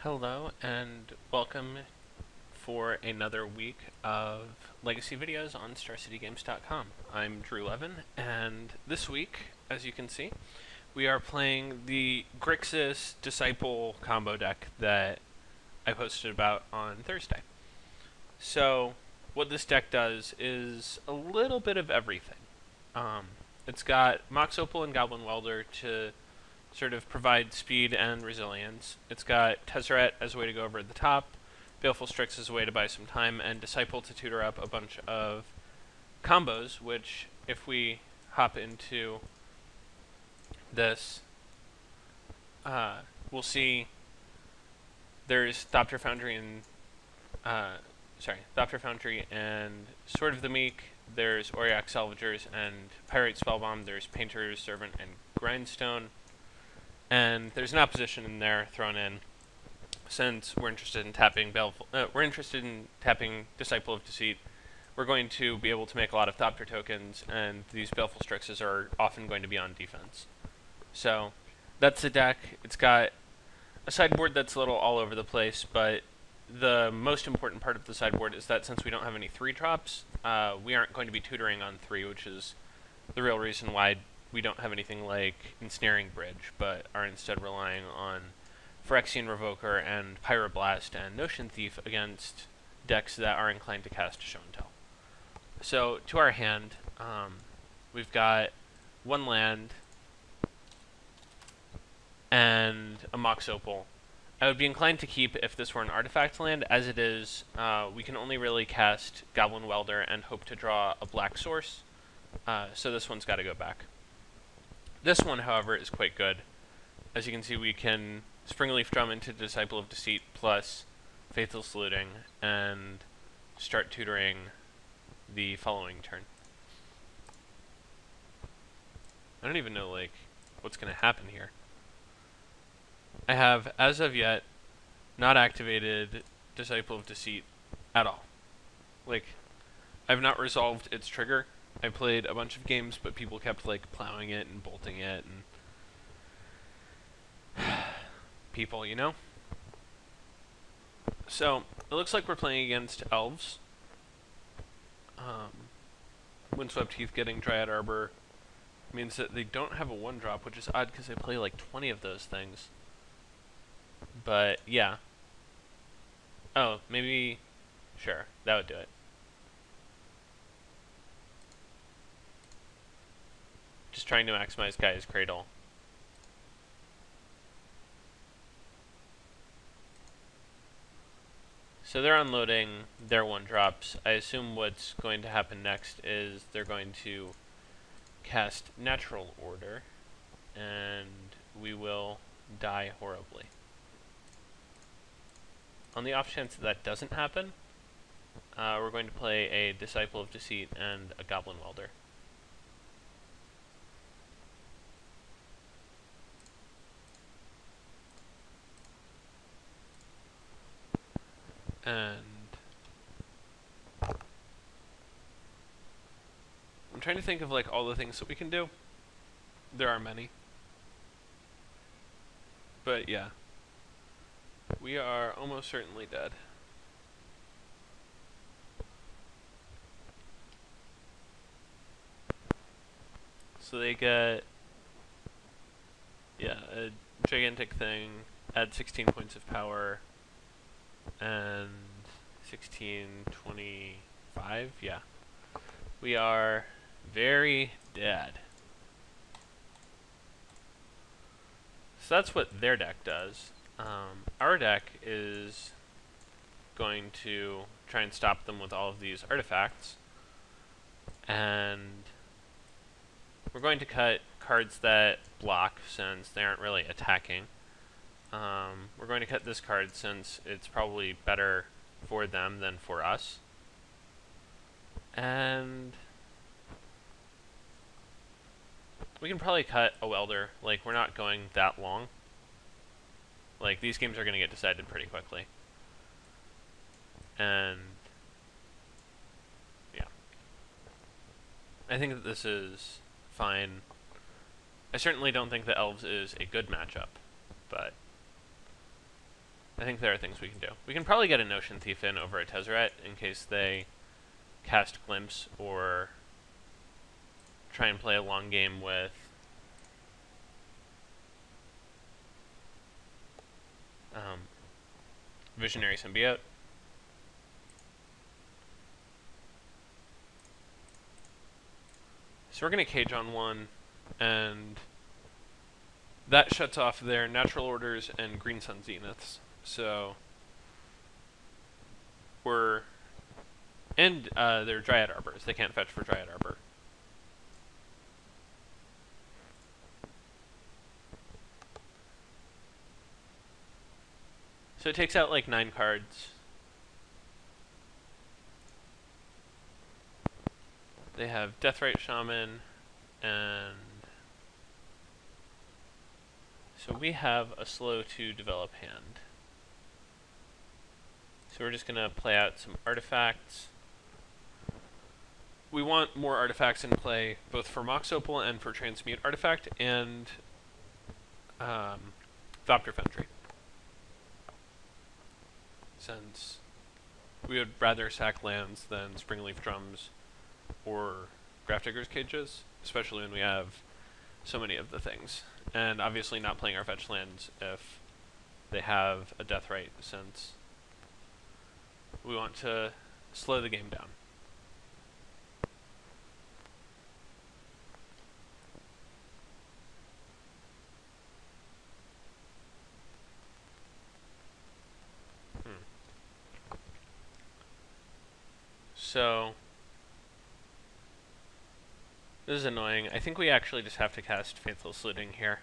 Hello and welcome for another week of legacy videos on StarCityGames.com. I'm Drew Levin, and this week, as you can see, we are playing the Grixis Disciple combo deck that I posted about on Thursday. So, what this deck does is a little bit of everything. It's got Mox Opal and Goblin Welder to sort of provide speed and resilience. It's got Tezzeret as a way to go over the top, Baleful Strix as a way to buy some time, and Disciple to tutor up a bunch of combos, which, if we hop into this, we'll see there's Thopter Foundry and Thopter Foundry and Sword of the Meek. There's Auriok Salvagers and Pyrite Spellbomb. There's Painter's Servant and Grindstone. And there's an opposition in there thrown in, since we're interested in tapping Disciple of Deceit. We're going to be able to make a lot of Thopter tokens, and these Baleful Strixes are often going to be on defense. So that's the deck. It's got a sideboard that's a little all over the place, but the most important part of the sideboard is that since we don't have any 3-drops, we aren't going to be tutoring on 3, which is the real reason why we don't have anything like Ensnaring Bridge, but are instead relying on Phyrexian Revoker and Pyroblast and Notion Thief against decks that are inclined to cast Show and Tell. So, to our hand, we've got 1 land and a Mox Opal. I would be inclined to keep if this were an artifact land. As it is, we can only really cast Goblin Welder and hope to draw a black source, so this one's got to go back. This one, however, is quite good. As you can see, we can Springleaf Drum into Disciple of Deceit plus Faithless Looting and start tutoring the following turn. I don't even know, like, what's going to happen here. I have, as of yet, not activated Disciple of Deceit at all. Like, I've not resolved its trigger. I played a bunch of games, but people kept, like, plowing it and bolting it, and people, you know? So, it looks like we're playing against elves. Windswept Heath getting Dryad Arbor means that they don't have a 1-drop, which is odd because they play like 20 of those things. But, yeah. Oh, maybe... Sure, that would do it. Just trying to maximize Gaia's Cradle. So they're unloading their 1-drops. I assume what's going to happen next is they're going to cast Natural Order, and we will die horribly. On the off chance that that doesn't happen, we're going to play a Disciple of Deceit and a Goblin Welder. And I'm trying to think of like all the things that we can do. There are many. But yeah. We are almost certainly dead. So they get, yeah, a gigantic thing, add 16 points of power, and 1625, yeah. We are very dead. So that's what their deck does. Our deck is going to try and stop them with all of these artifacts, and we're going to cut cards that block since they aren't really attacking. We're going to cut this card since it's probably better for them than for us. And we can probably cut a Welder. Like, we're not going that long. Like, these games are going to get decided pretty quickly. And yeah. I think that this is fine. I certainly don't think that Elves is a good matchup, but I think there are things we can do. We can probably get a Notion Thief in over a Tezzeret in case they cast Glimpse or try and play a long game with Visionary Symbiote. So we're going to cage on one, and that shuts off their Natural Orders and Green Sun Zeniths. So we're... And they're Dryad Arbors. They can't fetch for Dryad Arbor. So it takes out like 9 cards. They have Deathrite Shaman, and so we have a slow to develop hand. So we're just going to play out some artifacts. We want more artifacts in play, both for Mox Opal and for Transmute Artifact, and Thopter Foundry. Since we would rather sack lands than Springleaf Drums or Grafdigger's Cages, especially when we have so many of the things. And obviously not playing our fetch lands if they have a Deathrite, since we want to slow the game down. So this is annoying. I think we actually just have to cast Faithful Slitting here.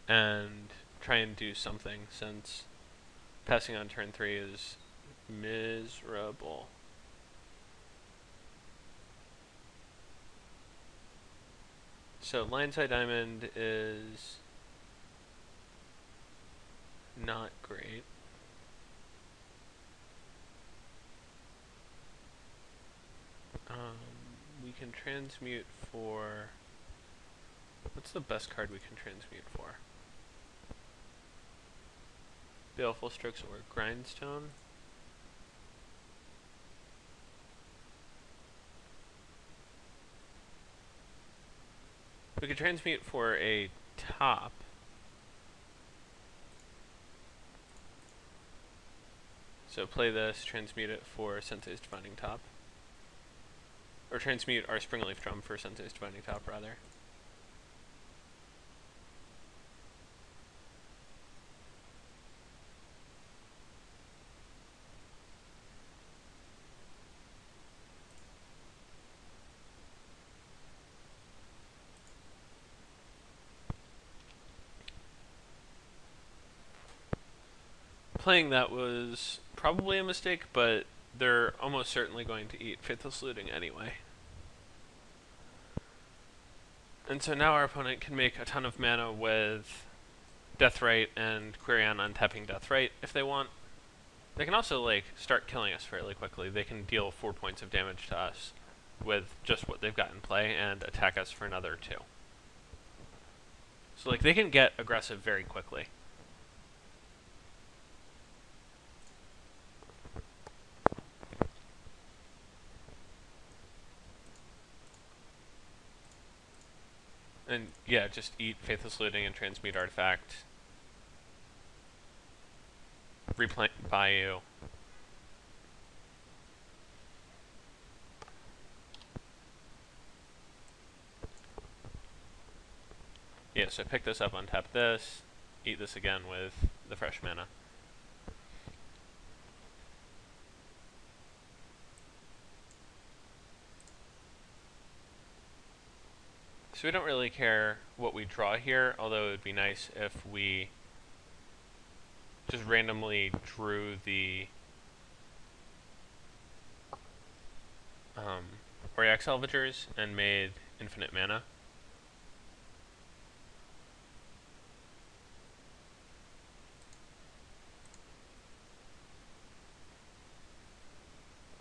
And try and do something, since passing on turn 3 is miserable. So Lion's Eye Diamond is not great. We can transmute for... What's the best card we can transmute for? Baleful Strix or Grindstone? We could transmute for a top. So play this, transmute it for Sensei's Divining Top. Or transmute our Springleaf Drum for Sensei's Divining Top, rather. Playing that was probably a mistake, but they're almost certainly going to eat Faithless Looting anyway. And so now our opponent can make a ton of mana with Deathrite and Quirion untapping Deathrite if they want. They can also like start killing us fairly quickly. They can deal 4 points of damage to us with just what they've got in play and attack us for another 2. So like they can get aggressive very quickly. And yeah, just eat Faithless Looting and Transmute Artifact. Replant Bayou. Yeah, so pick this up, untap this, eat this again with the fresh mana. So we don't really care what we draw here, although it would be nice if we just randomly drew the Auriac Salvagers and made infinite mana.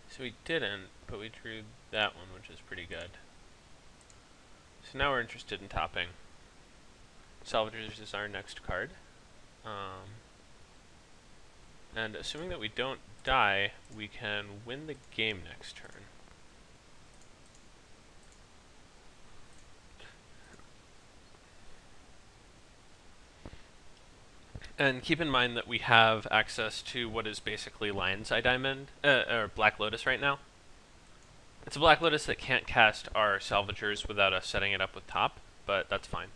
So we didn't, but we drew that one, which is pretty good. So now we're interested in topping. Salvagers is our next card. And assuming that we don't die, we can win the game next turn. And keep in mind that we have access to what is basically Lion's Eye Diamond, or Black Lotus right now. It's a Black Lotus that can't cast our Salvagers without us setting it up with top, but that's fine.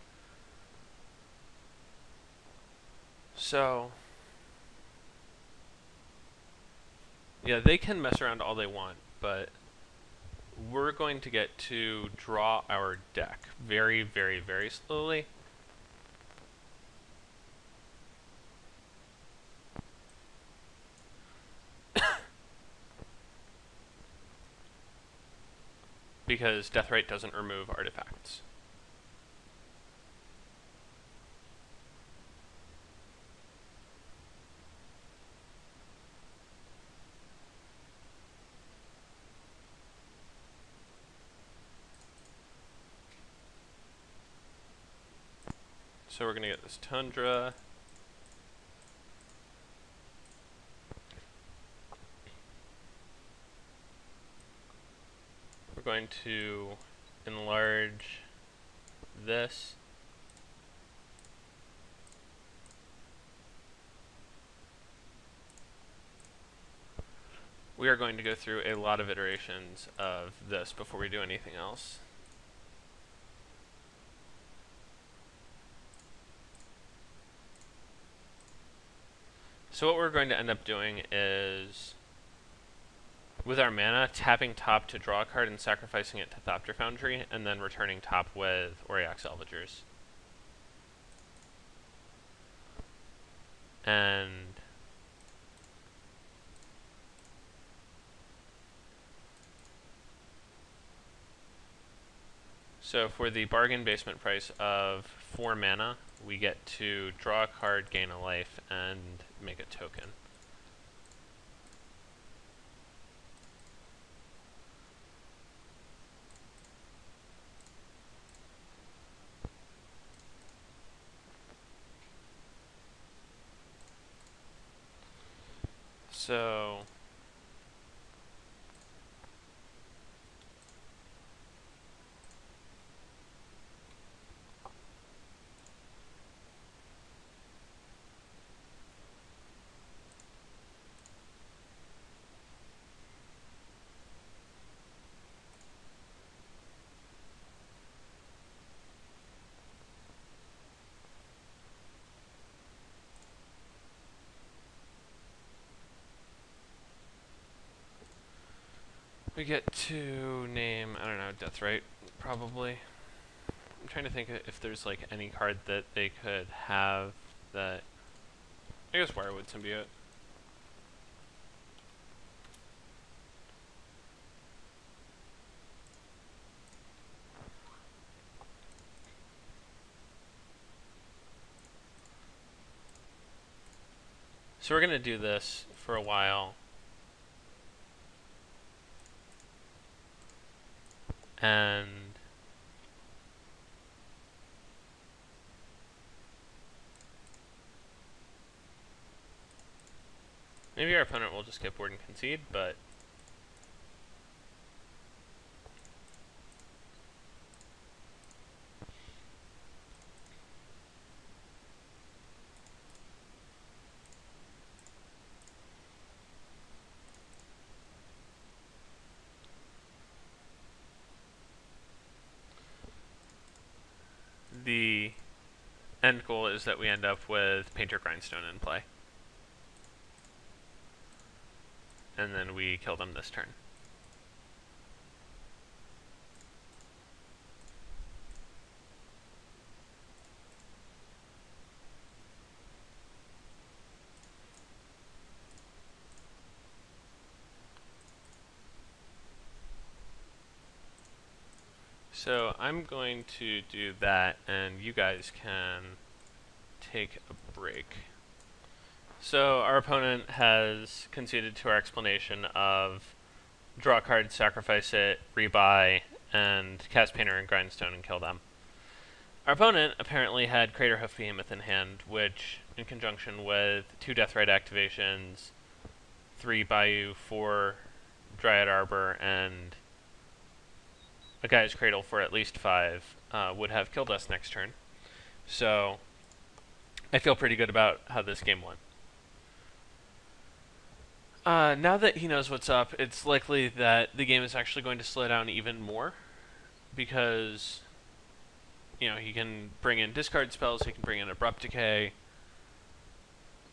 So, yeah, they can mess around all they want, but we're going to get to draw our deck very, very, very slowly. Because Deathrite doesn't remove artifacts. So we're going to get this Tundra. We're going to enlarge this. We are going to go through a lot of iterations of this before we do anything else. So what we're going to end up doing is, with our mana, tapping top to draw a card and sacrificing it to Thopter Foundry, and then returning top with Auriok Salvagers. And so for the bargain basement price of 4 mana, we get to draw a card, gain a life, and make a token. So we get to name, I don't know, Deathrite, probably. I'm trying to think if there's like any card that they could have that, I guess Wirewood Symbiote. So we're going to do this for a while. And maybe our opponent will just skip board and concede, but the end goal is that we end up with Painter Grindstone in play. And then we kill them this turn. So I'm going to do that, and you guys can take a break. So our opponent has conceded to our explanation of draw a card, sacrifice it, rebuy, and cast Painter and Grindstone and kill them. Our opponent apparently had Crater Hoof Behemoth in hand, which, in conjunction with 2 Deathrite activations, 3 Bayou, 4 Dryad Arbor, and a Guy's Cradle for at least 5, would have killed us next turn. So, I feel pretty good about how this game went. Now that he knows what's up, it's likely that the game is actually going to slow down even more, because, you know, he can bring in discard spells, he can bring in Abrupt Decay.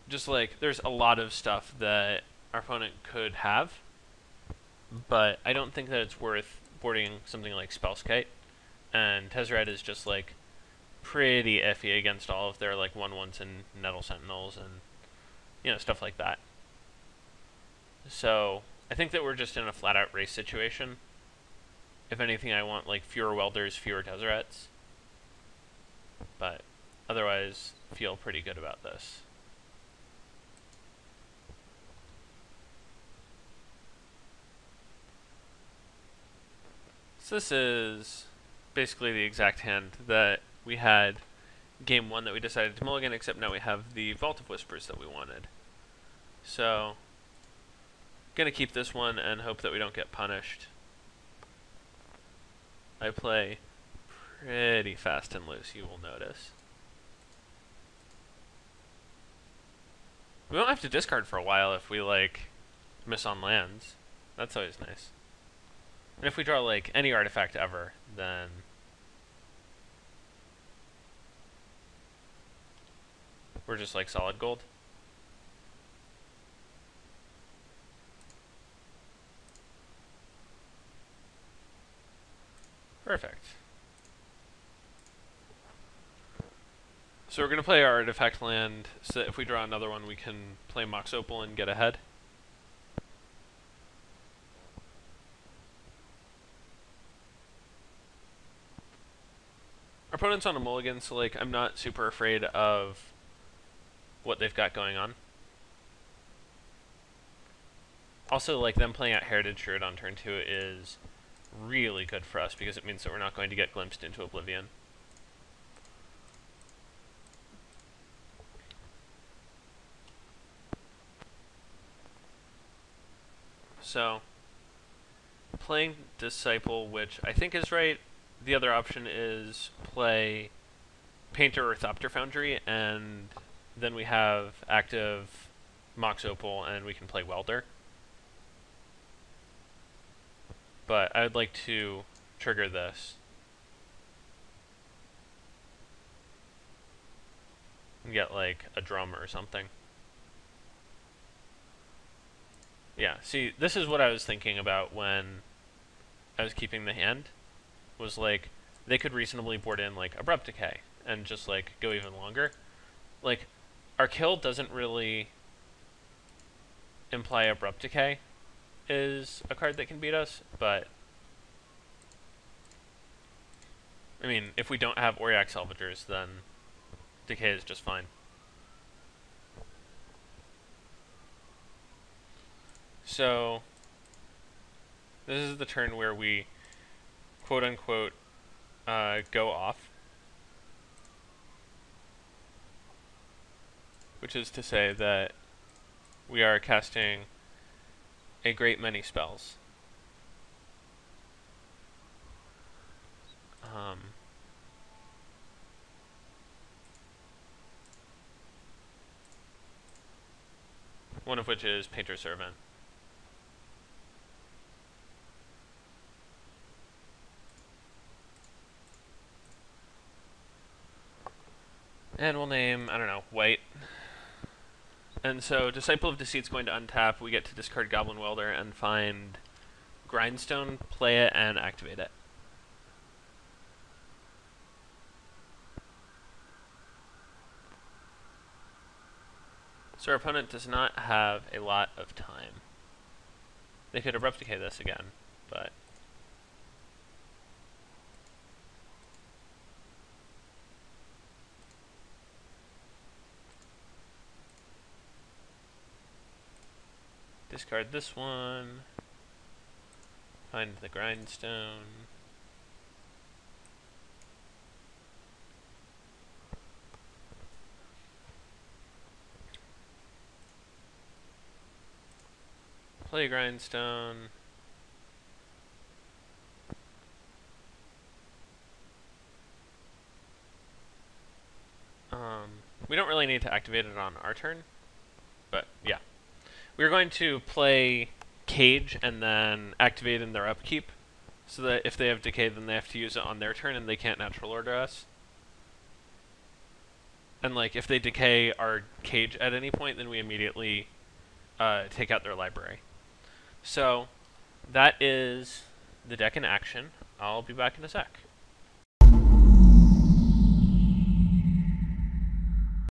Just like, there's a lot of stuff that our opponent could have, but I don't think that it's worth boarding something like Spellskite, and Tezzeret is just like pretty iffy against all of their like 1/1s and Nettle Sentinels and, you know, stuff like that. So I think that we're just in a flat out race situation. If anything, I want like fewer Welders, fewer Tezzerets, but otherwise feel pretty good about this. So this is basically the exact hand that we had game 1 that we decided to mulligan, except now we have the Vault of Whispers that we wanted. So, gonna keep this one and hope that we don't get punished. I play pretty fast and loose, you will notice. We won't have to discard for a while if we, like, miss on lands. That's always nice. And if we draw, like, any artifact ever, then we're just, like, solid gold. Perfect. So we're going to play our artifact land, so that if we draw another one, we can play Mox Opal and get ahead. Our opponent's on a mulligan, so like I'm not super afraid of what they've got going on. Also, like them playing out Heritage Druid on turn 2 is really good for us because it means that we're not going to get glimpsed into oblivion. So, playing Disciple, which I think is right. The other option is play Painter or Thopter Foundry, and then we have active Mox Opal, and we can play Welder. But I would like to trigger this and get like a drum or something. Yeah, see, this is what I was thinking about when I was keeping the hand. Was like, they could reasonably board in like Abrupt Decay and just like go even longer. Like, our kill doesn't really imply Abrupt Decay is a card that can beat us, but I mean, if we don't have Auriok Salvagers, then Decay is just fine. So, this is the turn where we quote-unquote go off, which is to say that we are casting a great many spells. One of which is Painter Servant. And we'll name, I don't know, White. And so Disciple of Deceit's going to untap. We get to discard Goblin Welder and find Grindstone, play it, and activate it. So our opponent does not have a lot of time. They could Abrupt Decay this again, but discard this one, find the Grindstone, Clay grindstone. We don't really need to activate it on our turn, but yeah. We're going to play Cage and then activate in their upkeep, so that if they have Decay, then they have to use it on their turn and they can't natural order us. And like, if they Decay our Cage at any point, then we immediately take out their library. So, that is the deck in action. I'll be back in a sec.